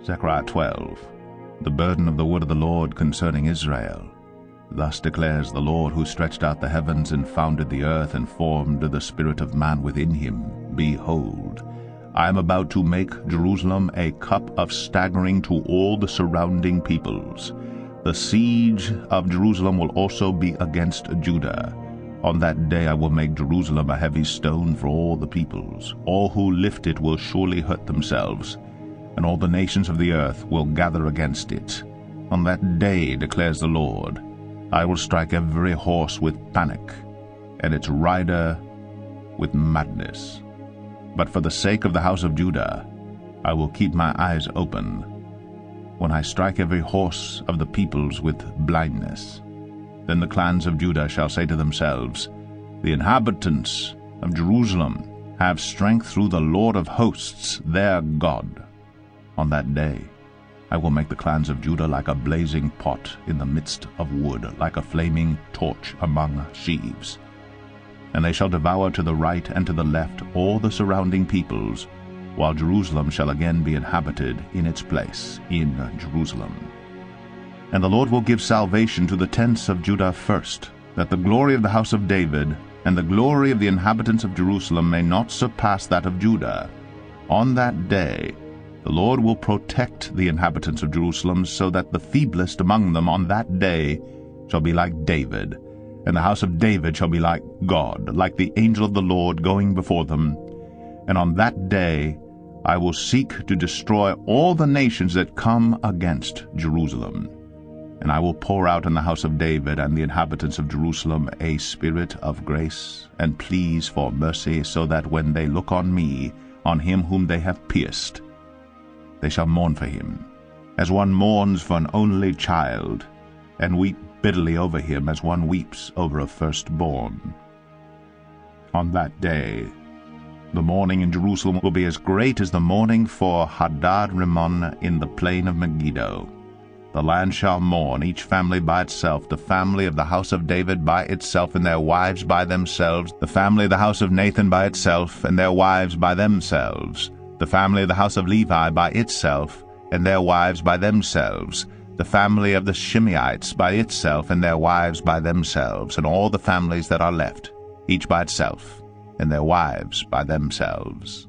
Zechariah 12. The burden of the word of the Lord concerning Israel. Thus declares the Lord, who stretched out the heavens and founded the earth and formed the spirit of man within him. Behold, I am about to make Jerusalem a cup of staggering to all the surrounding peoples. The siege of Jerusalem will also be against Judah. On that day I will make Jerusalem a heavy stone for all the peoples. All who lift it will surely hurt themselves, and all the nations of the earth will gather against it. On that day, declares the Lord, I will strike every horse with panic, and its rider with madness. But for the sake of the house of Judah, I will keep my eyes open, when I strike every horse of the peoples with blindness. Then the clans of Judah shall say to themselves, The inhabitants of Jerusalem have strength through the Lord of hosts, their God. On that day I will make the clans of Judah like a blazing pot in the midst of wood, like a flaming torch among sheaves. And they shall devour to the right and to the left all the surrounding peoples, while Jerusalem shall again be inhabited in its place in Jerusalem. And the Lord will give salvation to the tents of Judah first, that the glory of the house of David and the glory of the inhabitants of Jerusalem may not surpass that of Judah. On that day the Lord will protect the inhabitants of Jerusalem, so that the feeblest among them on that day shall be like David, and the house of David shall be like God, like the angel of the Lord going before them. And on that day I will seek to destroy all the nations that come against Jerusalem. And I will pour out on the house of David and the inhabitants of Jerusalem a spirit of grace and pleas for mercy, so that when they look on me, on him whom they have pierced, they shall mourn for him, as one mourns for an only child, and weep bitterly over him as one weeps over a firstborn. On that day the mourning in Jerusalem will be as great as the mourning for Hadad-rimmon in the plain of Megiddo. The land shall mourn, each family by itself, the family of the house of David by itself, and their wives by themselves, the family of the house of Nathan by itself, and their wives by themselves, the family of the house of Levi by itself, and their wives by themselves, the family of the Shimeites by itself, and their wives by themselves, and all the families that are left, each by itself, and their wives by themselves.